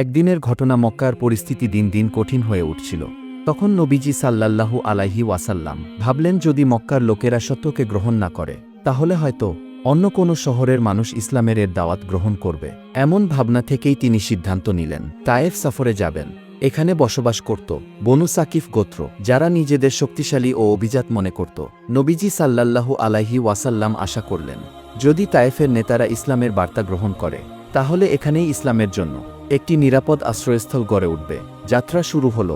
একদিনের ঘটনা, মক্কার পরিস্থিতি দিন দিন কঠিন হয়ে উঠছিল। তখন নবীজি সাল্লাল্লাহু আলাইহি ওয়াসাল্লাম ভাবলেন, যদি মক্কার লোকেরা সত্যকে গ্রহণ না করে, তাহলে হয়তো অন্য কোনো শহরের মানুষ ইসলামের দাওয়াত গ্রহণ করবে। এমন ভাবনা থেকেই তিনি সিদ্ধান্ত নিলেন তায়েফ সফরে যাবেন। এখানে বসবাস করত বনু সাকিফ গোত্র, যারা নিজেদের শক্তিশালী ও অভিজাত মনে করত। নবীজি সাল্লাল্লাহু আলাইহি ওয়াসাল্লাম আশা করলেন, যদি তায়েফের নেতারা ইসলামের বার্তা গ্রহণ করে, তাহলে এখানেই ইসলামের জন্য একটি নিরাপদ আশ্রয়স্থল গড়ে উঠবে। যাত্রা শুরু হল।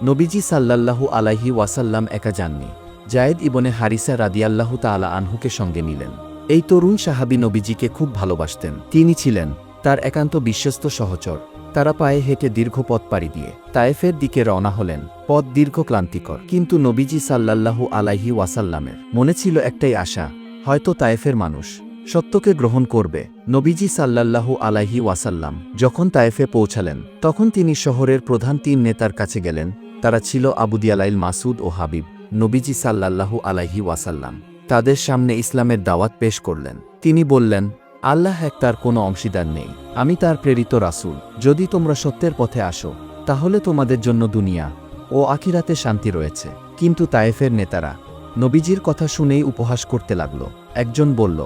নবীজি সাল্লাল্লাহু আলাইহি ওয়াসাল্লাম একা যাননি। জায়েদ ইবনে হারিসা রাদিয়াল্লাহু তাআলা আনহুকে সঙ্গে নিলেন। এই তরুণ সাহাবী নবীজিকে খুব ভালোবাসতেন। তিনি ছিলেন তার একান্ত বিশ্বস্ত সহচর। তারা পায়ে হেঁটে দীর্ঘ পথ পাড়ি দিয়ে তায়েফের দিকে রওনা হলেন। পথ দীর্ঘ, ক্লান্তিকর, কিন্তু নবীজি সাল্লাল্লাহু আলাইহি ওয়াসাল্লামের মনে ছিল একটাই আশা, হয়তো তায়েফের মানুষ সত্যকে গ্রহণ করবে। নবীজি সাল্লাল্লাহু আলাইহি ওয়াসাল্লাম যখন তায়েফে পৌঁছালেন, তখন তিনি শহরের প্রধান 3 নেতার কাছে গেলেন। তারা ছিল আবু দিয়ালাইল, মাসুদ ও হাবিব। নবীজি সাল্লাল্লাহু আলাইহি ওয়াসাল্লাম তাদের সামনে ইসলামের দাওয়াত পেশ করলেন। তিনি বললেন, আল্লাহ এক, তার কোনো অংশীদার নেই। আমি তার প্রেরিত রাসূল। যদি তোমরা সত্যের পথে আসো, তাহলে তোমাদের জন্য দুনিয়া ও আখিরাতে শান্তি রয়েছে। কিন্তু তায়েফের নেতারা নবীজির কথা শুনেই উপহাস করতে লাগল। একজন বলল,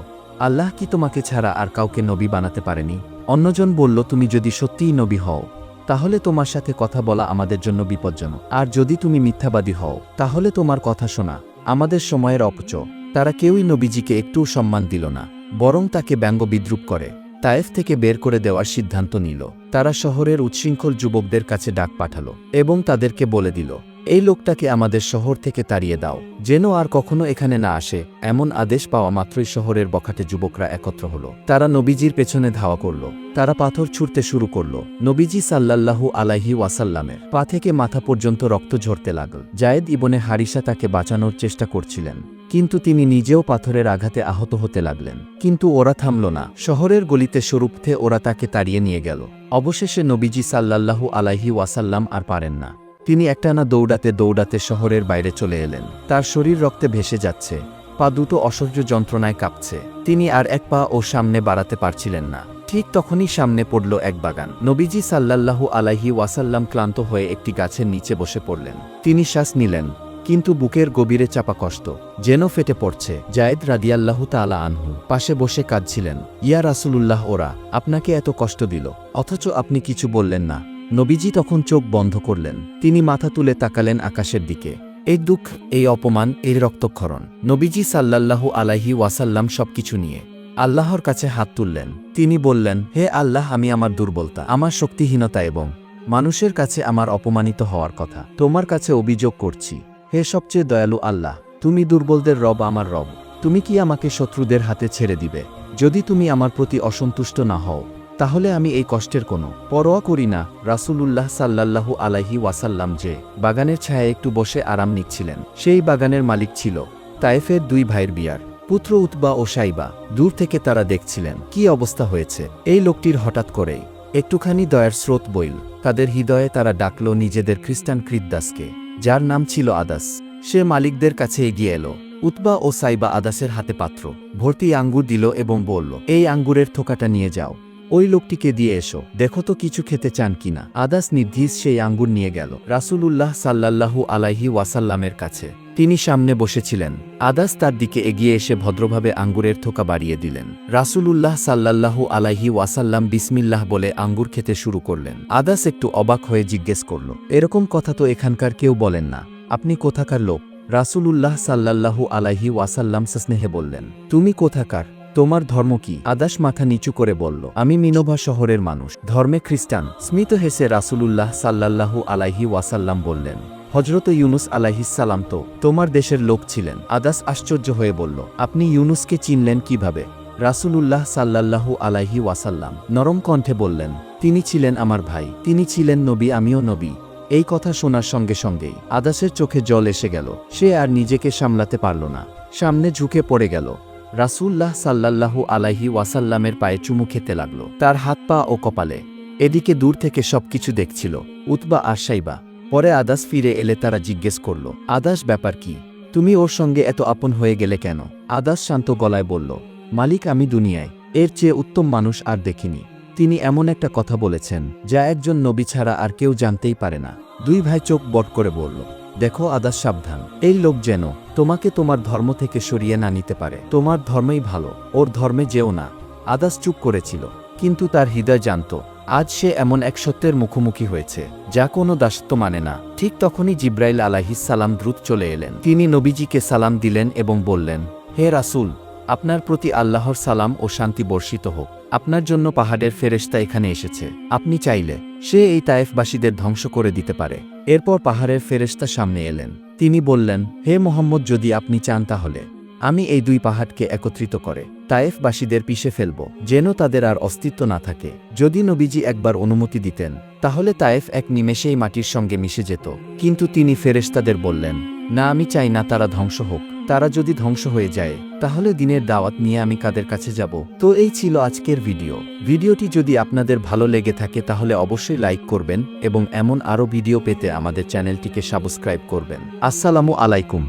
আল্লাহ কি তোমাকে ছাড়া আর কাউকে নবী বানাতে পারেনি? অন্যজন বলল, তুমি যদি সত্যিই নবী হও, তাহলে তোমার সাথে কথা বলা আমাদের জন্য বিপজ্জনক, আর যদি তুমি মিথ্যাবাদী হও, তাহলে তোমার কথা শোনা আমাদের সময়ের অপচয়। তারা কেউই নবীজিকে একটুও সম্মান দিল না, বরং তাকে ব্যঙ্গ বিদ্রূপ করে তায়েফ থেকে বের করে দেওয়ার সিদ্ধান্ত নিল। তারা শহরের উচ্ছৃঙ্খল যুবকদের কাছে ডাক পাঠালো এবং তাদেরকে বলে দিল, এই লোকটাকে আমাদের শহর থেকে তাড়িয়ে দাও, যেন আর কখনো এখানে না আসে। এমন আদেশ পাওয়া মাত্রই শহরের বখাটে যুবকরা একত্র হলো। তারা নবীজির পেছনে ধাওয়া করল। তারা পাথর ছুঁড়তে শুরু করল। নবীজি সাল্লাল্লাহু আলাইহি ওয়াসাল্লামের পা থেকে মাথা পর্যন্ত রক্ত ঝরতে লাগল। জায়েদ ইবনে হারিসা তাকে বাঁচানোর চেষ্টা করছিলেন, কিন্তু তিনি নিজেও পাথরের আঘাতে আহত হতে লাগলেন। কিন্তু ওরা থামল না। শহরের গলিতে সরুপথে ওরা তাকে তাড়িয়ে নিয়ে গেল। অবশেষে নবীজি সাল্লাল্লাহু আলাইহি ওয়াসাল্লাম আর পারেন না। তিনি একটানা দৌড়াতে দৌড়াতে শহরের বাইরে চলে এলেন। তার শরীর রক্তে ভেসে যাচ্ছে, পা দুটো অসহ্য যন্ত্রণায় কাঁপছে। তিনি আর এক পা ও সামনে বাড়াতে পারছিলেন না। ঠিক তখনই সামনে পড়ল এক বাগান। নবীজি সাল্লাল্লাহু আলাইহি ওয়াসাল্লাম ক্লান্ত হয়ে একটি গাছের নিচে বসে পড়লেন। তিনি শ্বাস নিলেন, কিন্তু বুকের গভীরে চাপা কষ্ট যেন ফেটে পড়ছে। জায়েদ রাদিয়াল্লাহু তাআলা আনহু পাশে বসে কাঁদছিলেন। ইয়া রাসূলুল্লাহ, ওরা আপনাকে এত কষ্ট দিল, অথচ আপনি কিছু বললেন না। নবীজি তখন চোখ বন্ধ করলেন। তিনি মাথা তুলে তাকালেন আকাশের দিকে। এই দুঃখ, এই অপমান, এই রক্তক্ষরণ। নবীজি সাল্লাল্লাহু আলাইহি ওয়াসাল্লাম সবকিছু নিয়ে আল্লাহর কাছে হাত তুললেন। তিনি বললেন, হে আল্লাহ, আমি আমার দুর্বলতা, আমার শক্তিহীনতা এবং মানুষের কাছে আমার অপমানিত হওয়ার কথা তোমার কাছে অভিযোগ করছি। হে সবচেয়ে দয়ালু আল্লাহ, তুমি দুর্বলদের রব, আমার রব। তুমি কি আমাকে শত্রুদের হাতে ছেড়ে দিবে? যদি তুমি আমার প্রতি অসন্তুষ্ট না হও, তাহলে আমি এই কষ্টের কোনো পরোয়া করি না। রাসূলুল্লাহ সাল্লাল্লাহু আলাইহি ওয়াসাল্লাম যে বাগানের ছায়ায় একটু বসে আরাম নিচ্ছিলেন, সেই বাগানের মালিক ছিল তায়েফের 2 ভাইয়ের বিয়ার পুত্র উতবা ও সাইবা। দূর থেকে তারা দেখছিলেন কি অবস্থা হয়েছে। এই লোকটির হঠাৎ করেই একটুখানি দয়ার স্রোত বইল তাদের হৃদয়ে। তারা ডাকল নিজেদের খ্রিস্টান কৃতদাসকে, যার নাম ছিল আদাস। সে মালিকদের কাছে এগিয়ে এলো। উতবা ও সাইবা আদাসের হাতে পাত্র ভর্তি আঙ্গুর দিল এবং বলল, এই আঙ্গুরের থোকাটা নিয়ে যাও, ওই লোকটিকে দিয়ে এসো, দেখো তো কিছু খেতে চান কিনা। আদাস নির্দ্বিষ সেই আঙ্গুর নিয়ে গেল রাসূলুল্লাহ সাল্লাল্লাহু আলাইহি ওয়াসাল্লামের কাছে। তিনি সামনে বসেছিলেন। আদাস তার দিকে এগিয়ে এসে ভদ্রভাবে আঙ্গুরের থোকা বাড়িয়ে দিলেন। রাসূলুল্লাহ সাল্লাল্লাহু আলাইহি ওয়াসাল্লাম বিসমিল্লাহ বলে আঙ্গুর খেতে শুরু করলেন। আদাস একটু অবাক হয়ে জিজ্ঞেস করল, এরকম কথা তো এখানকার কেউ বলেন না, আপনি কোথাকার লোক? রাসূলুল্লাহ সাল্লাল্লাহু আলাইহি ওয়াসাল্লাম সস্নেহে বললেন, তুমি কোথাকার? তোমার ধর্ম কি? আদাস মাথা নিচু করে বলল, আমি মিনোভা শহরের মানুষ, ধর্মে খ্রিস্টান। স্মিত হেসে রাসূলুল্লাহ সাল্লাল্লাহু আলাইহি ওয়াসাল্লাম বললেন, হযরত ইউনুস আলাইহিসসালাম তো তোমার দেশের লোক ছিলেন। আদাস আশ্চর্য হয়ে বলল, আপনি ইউনুসকে চিনলেন কিভাবে? রাসূলুল্লাহ সাল্লাল্লাহু আলাইহি ওয়াসাল্লাম নরম কণ্ঠে বললেন, তিনি ছিলেন আমার ভাই, তিনি ছিলেন নবী, আমিও নবী। এই কথা শোনার সঙ্গে সঙ্গেই আদাসের চোখে জল এসে গেল। সে আর নিজেকে সামলাতে পারল না, সামনে ঝুঁকে পড়ে গেল। রাসূলুল্লাহ সাল্লাল্লাহু আলাইহি ওয়াসাল্লামের পায়ে চুমু খেতে লাগল, তার হাত পা ও কপালে। এদিকে দূর থেকে সবকিছু দেখছিল উতবা আর সাইবা। পরে আদাস ফিরে এলে তারা জিজ্ঞেস করল, আদাস, ব্যাপার কি? তুমি ওর সঙ্গে এত আপন হয়ে গেলে কেন? আদাস শান্ত গলায় বলল, মালিক, আমি দুনিয়ায় এর চেয়ে উত্তম মানুষ আর দেখিনি। তিনি এমন একটা কথা বলেছেন যা একজন নবী ছাড়া আর কেউ জানতেই পারে না। দুই ভাই চোখ বড় করে বলল, দেখো আদাস, সাবধান। এই লোক যেন তোমাকে তোমার ধর্ম থেকে সরিয়ে না নিতে পারে। তোমার ধর্মই ভালো, ওর ধর্মে যেও না। আদাস চুপ করেছিল, কিন্তু তার হৃদয় জানত আজ সে এমন এক সত্যের মুখোমুখি হয়েছে যা কোনো দাসত্ব মানে না। ঠিক তখনই জিব্রাইল আলাইহিস সালাম দ্রুত চলে এলেন। তিনি নবীজিকে সালাম দিলেন এবং বললেন, হে রাসূল, আপনার প্রতি আল্লাহর সালাম ও শান্তি বর্ষিত হোক। আপনার জন্য পাহাড়ের ফেরেশতা এখানে এসেছে। আপনি চাইলে সে এই তায়েফবাসীদের ধ্বংস করে দিতে পারে। এরপর পাহাড়ের ফেরেশতা সামনে এলেন। তিনি বললেন, হে মোহাম্মদ, যদি আপনি চান তাহলে আমি এই দুই পাহাড়কে একত্রিত করে তায়েফবাসীদের পিষে ফেলব, যেন তাদের আর অস্তিত্ব না থাকে। যদি নবীজি একবার অনুমতি দিতেন তাহলে তায়েফ এক নিমেষেই মাটির সঙ্গে মিশে যেত। কিন্তু তিনি ফেরেশতাদের বললেন, না, আমি চাই না তারা ধ্বংস হোক। তারা যদি ধ্বংস হয়ে যায় তাহলে দিনের দাওয়াত নিয়ে আমি কাদের কাছে যাব? তো এই ছিল আজকের ভিডিওটি যদি আপনাদের ভালো লেগে থাকে তাহলে অবশ্যই লাইক করবেন এবং এমন আরও ভিডিও পেতে আমাদের চ্যানেলটিকে সাবস্ক্রাইব করবেন। আসসালামু আলাইকুম।